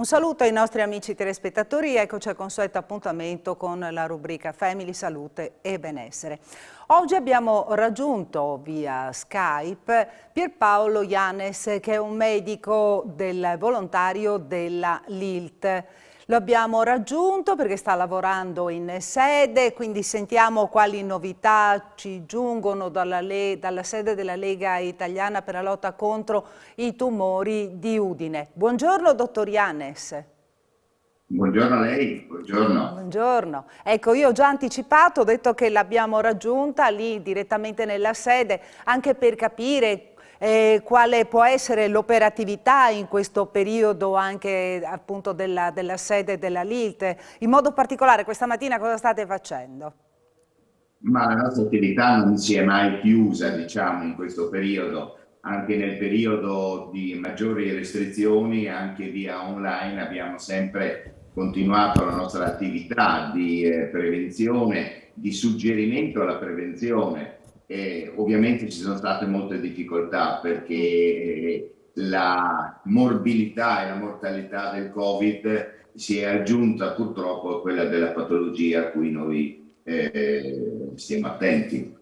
saluto ai nostri amici telespettatori, eccoci al consueto appuntamento con la rubrica Family, Salute e Benessere. Oggi abbiamo raggiunto via Skype Pierpaolo Yanes, che è un medico volontario della LILT. Lo abbiamo raggiunto perché sta lavorando in sede, quindi sentiamo quali novità ci giungono dalla sede della Lega Italiana per la lotta contro i tumori di Udine. Buongiorno, dottor Yanes. Buongiorno a lei, buongiorno. Buongiorno. Ecco, io ho già anticipato, ho detto che l'abbiamo raggiunta lì direttamente nella sede, anche per capire quale può essere l'operatività in questo periodo anche appunto della sede della LILT. In modo particolare questa mattina cosa state facendo? Ma la nostra attività non si è mai chiusa, diciamo, in questo periodo. Anche nel periodo di maggiori restrizioni, anche via online, abbiamo sempre continuato la nostra attività di prevenzione, di suggerimento alla prevenzione. Ovviamente ci sono state molte difficoltà perché la morbilità e la mortalità del Covid si è aggiunta purtroppo a quella della patologia a cui noi stiamo attenti.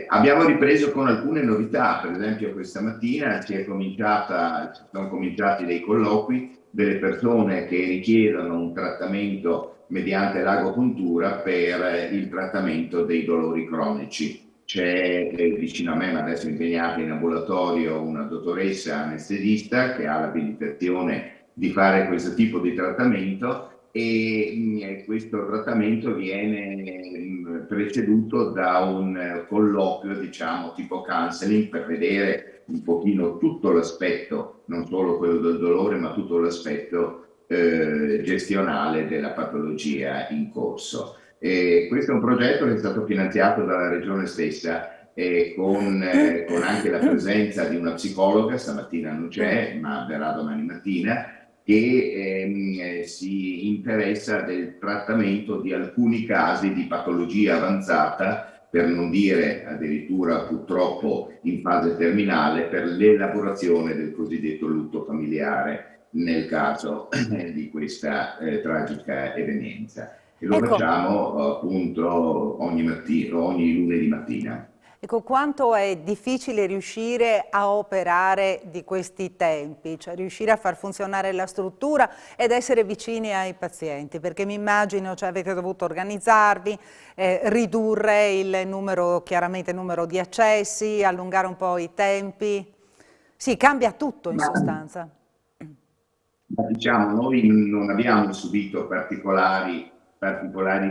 Abbiamo ripreso con alcune novità, per esempio questa mattina sono cominciati dei colloqui delle persone che richiedono un trattamento mediante l'agopuntura per il trattamento dei dolori cronici. C'è vicino a me, ma adesso impegnata in ambulatorio, una dottoressa anestesista che ha l'abilitazione di fare questo tipo di trattamento e questo trattamento viene preceduto da un colloquio, diciamo, tipo counseling per vedere un pochino tutto l'aspetto, non solo quello del dolore, ma tutto l'aspetto gestionale della patologia in corso. Questo è un progetto che è stato finanziato dalla regione stessa con anche la presenza di una psicologa, stamattina non c'è, ma verrà domani mattina, che si interessa del trattamento di alcuni casi di patologia avanzata, per non dire addirittura purtroppo in fase terminale, per l'elaborazione del cosiddetto lutto familiare nel caso di questa tragica evenienza. E lo facciamo appunto ogni lunedì mattina. Ecco, quanto è difficile riuscire a operare di questi tempi, cioè riuscire a far funzionare la struttura ed essere vicini ai pazienti, perché mi immagino, cioè, avete dovuto organizzarvi, ridurre il numero, chiaramente il numero di accessi, allungare un po' i tempi. Sì, cambia tutto in sostanza. Ma diciamo, noi non abbiamo subito particolari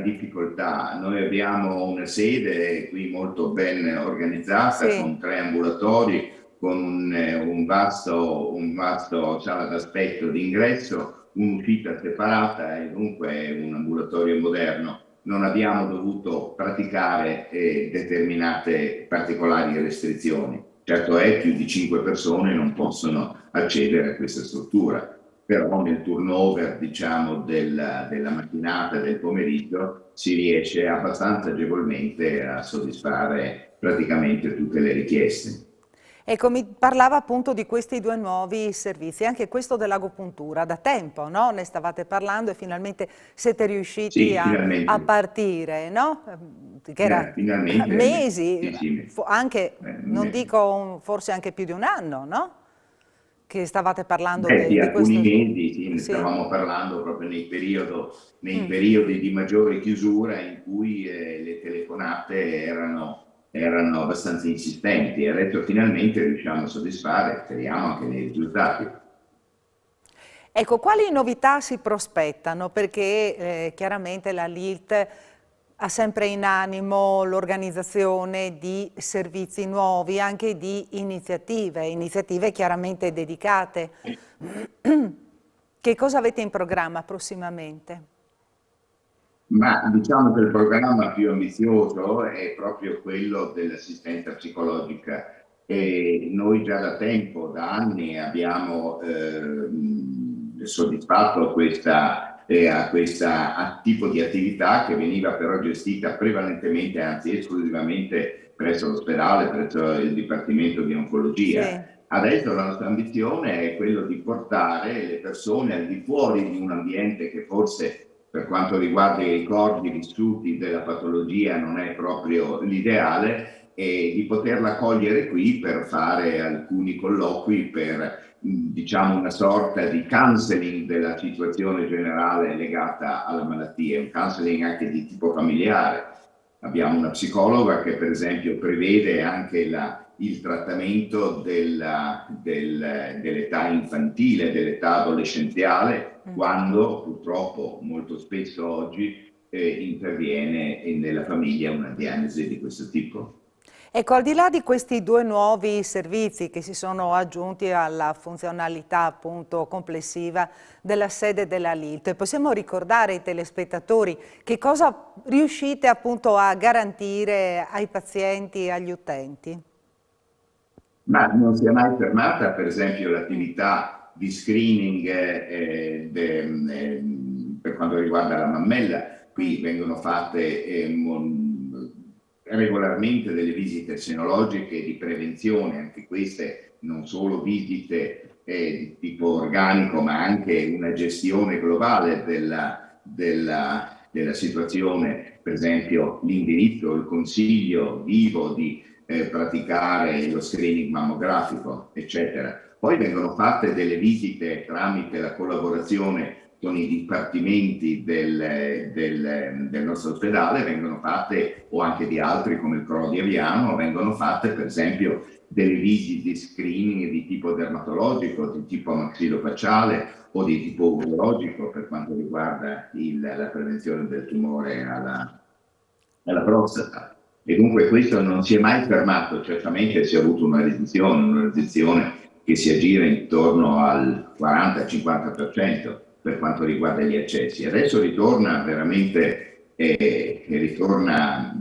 difficoltà. Noi abbiamo una sede qui molto ben organizzata, con 3 ambulatori, con un vasto sala d'aspetto d'ingresso, un'uscita separata e dunque un ambulatorio moderno. Non abbiamo dovuto praticare determinate particolari restrizioni. Certo è, più di 5 persone non possono accedere a questa struttura. Però nel turnover, diciamo, della mattinata e del pomeriggio si riesce abbastanza agevolmente a soddisfare praticamente tutte le richieste. Ecco, mi parlava appunto di questi 2 nuovi servizi, anche questo dell'agopuntura, da tempo, no? Ne stavate parlando e finalmente siete riusciti a partire, no? Che era mesi, anche, non dico forse anche più di un anno, no? Che stavate parlando di questo. Alcuni mesi, sì, ne stavamo parlando proprio nei periodi di maggiore chiusura in cui le telefonate erano abbastanza insistenti, e adesso finalmente riusciamo a soddisfare, speriamo, anche nei risultati. Ecco, quali novità si prospettano? Perché chiaramente la LILT ha sempre in animo l'organizzazione di servizi nuovi, anche di iniziative chiaramente dedicate. Che cosa avete in programma prossimamente? Ma diciamo che il programma più ambizioso è proprio quello dell'assistenza psicologica, e noi già da tempo, da anni, abbiamo soddisfatto a questo tipo di attività, che veniva però gestita prevalentemente, anzi esclusivamente, presso l'ospedale, presso il Dipartimento di Oncologia. Adesso la nostra ambizione è quello di portare le persone al di fuori di un ambiente che forse per quanto riguarda i ricordi vissuti della patologia non è proprio l'ideale, e di poterla cogliere qui per fare alcuni colloqui per, diciamo, una sorta di counseling della situazione generale legata alla malattia, un counseling anche di tipo familiare. Abbiamo una psicologa che per esempio prevede anche il trattamento dell'età infantile, dell'età adolescenziale, quando purtroppo molto spesso oggi interviene nella famiglia una diagnosi di questo tipo. Ecco, al di là di questi due nuovi servizi che si sono aggiunti alla funzionalità appunto complessiva della sede della LILT, possiamo ricordare ai telespettatori che cosa riuscite appunto a garantire ai pazienti e agli utenti? Ma non si è mai fermata, per esempio, l'attività di screening per quanto riguarda la mammella. Qui vengono fatte regolarmente delle visite senologiche di prevenzione, anche queste non solo visite di tipo organico, ma anche una gestione globale della situazione, per esempio l'indirizzo, il consiglio vivo di praticare lo screening mammografico, eccetera. Poi vengono fatte delle visite tramite la collaborazione con i dipartimenti del nostro ospedale, vengono fatte, o anche di altri come il CRO di Aviano, vengono fatte per esempio delle visite di screening di tipo dermatologico, di tipo maxillofacciale o di tipo urologico per quanto riguarda la prevenzione del tumore alla prostata. E dunque questo non si è mai fermato, certamente si è avuto una riduzione che si aggira intorno al 40-50% per quanto riguarda gli accessi. Adesso ritorna veramente, ritorna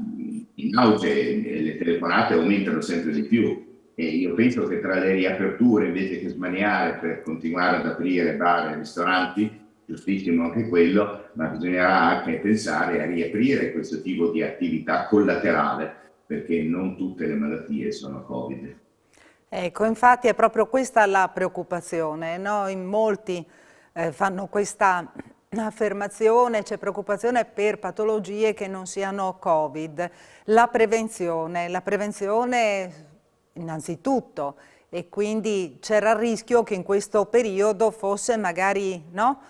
in auge, le telefonate aumentano sempre di più, e io penso che tra le riaperture, invece che smaniare per continuare ad aprire bar e ristoranti, giustissimo anche quello, ma bisognerà anche pensare a riaprire questo tipo di attività collaterale, perché non tutte le malattie sono Covid. Ecco, infatti è proprio questa la preoccupazione, no? In molti fanno questa affermazione, c'è preoccupazione per patologie che non siano Covid. La prevenzione innanzitutto, e quindi c'era il rischio che in questo periodo fosse magari, no?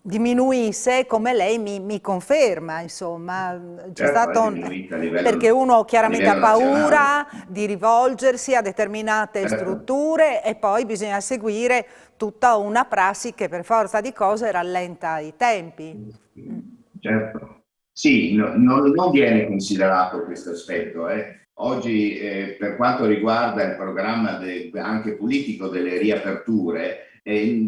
Diminuisse, come lei mi conferma, insomma, c'è Certo, stato è diminuita perché uno a chiaramente ha livello nazionale. paura di rivolgersi a determinate Certo. strutture e poi bisogna seguire tutta una prassi che per forza di cose rallenta i tempi. Certo. Sì, non viene considerato questo aspetto. Oggi, per quanto riguarda il programma anche politico delle riaperture,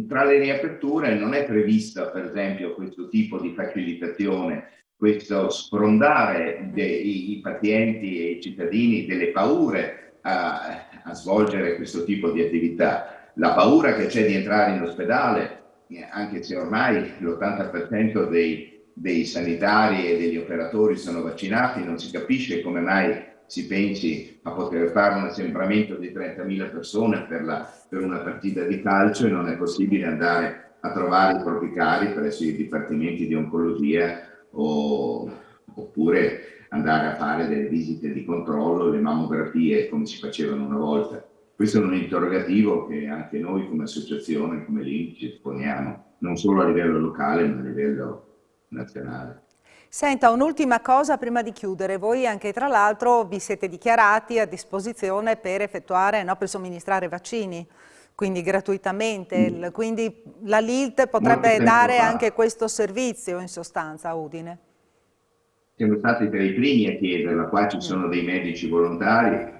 tra le riaperture non è prevista, per esempio, questo tipo di facilitazione, questo sfrondare i pazienti e i cittadini delle paure a svolgere questo tipo di attività. La paura che c'è di entrare in ospedale, anche se ormai l'80% dei sanitari e degli operatori sono vaccinati, non si capisce come mai si pensi a poter fare un assembramento di 30.000 persone per una partita di calcio e non è possibile andare a trovare i propri cari presso i dipartimenti di oncologia oppure andare a fare delle visite di controllo, le mammografie come si facevano una volta. Questo è un interrogativo che anche noi come associazione, come l'INPS, ci poniamo, non solo a livello locale ma a livello nazionale. Senta, un'ultima cosa prima di chiudere. Voi anche tra l'altro vi siete dichiarati a disposizione per effettuare, no, per somministrare vaccini, quindi gratuitamente. Quindi la LILT Molto potrebbe tempo dare fa anche questo servizio in sostanza a Udine. siamo stati tra i primi a chiederla, qua ci sono dei medici volontari,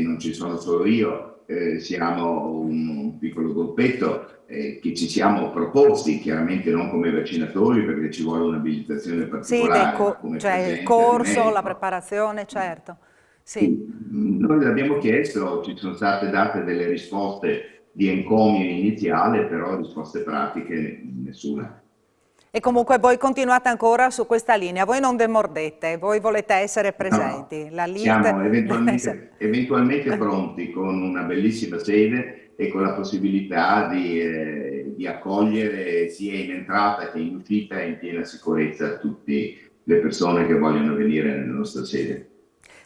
non ci sono solo io, siamo un piccolo gruppetto che ci siamo proposti, chiaramente non come vaccinatori perché ci vuole un'abilitazione Sì, particolare, ma come cioè il presenza di corso, la medico. preparazione, certo. Sì. Sì, noi l'abbiamo chiesto, ci sono state date delle risposte di encomio iniziale, però risposte pratiche nessuna. E comunque voi continuate ancora su questa linea, voi non demordete, voi volete essere presenti. No, La siamo LILT... eventualmente pronti con una bellissima sede e con la possibilità di accogliere sia in entrata che in uscita in piena sicurezza tutte le persone che vogliono venire nella nostra sede.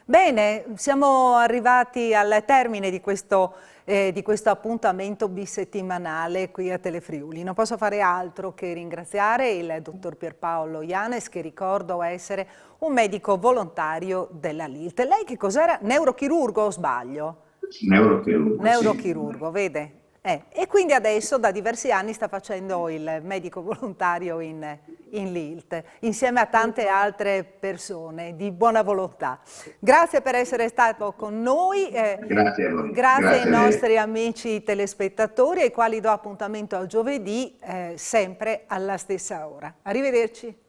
Bene, siamo arrivati al termine di questo appuntamento bisettimanale qui a Telefriuli. Non posso fare altro che ringraziare il dottor Pierpaolo Janes, che ricordo essere un medico volontario della LILT. Lei che cos'era? Neurochirurgo o sbaglio? Neurochirurgo, Neurochirurgo, sì. vede? E quindi adesso da diversi anni sta facendo il medico volontario in LILT, insieme a tante altre persone di buona volontà. Grazie per essere stato con noi, Grazie a voi. grazie ai Grazie a lei. nostri amici telespettatori, ai quali do appuntamento a giovedì, sempre alla stessa ora. Arrivederci.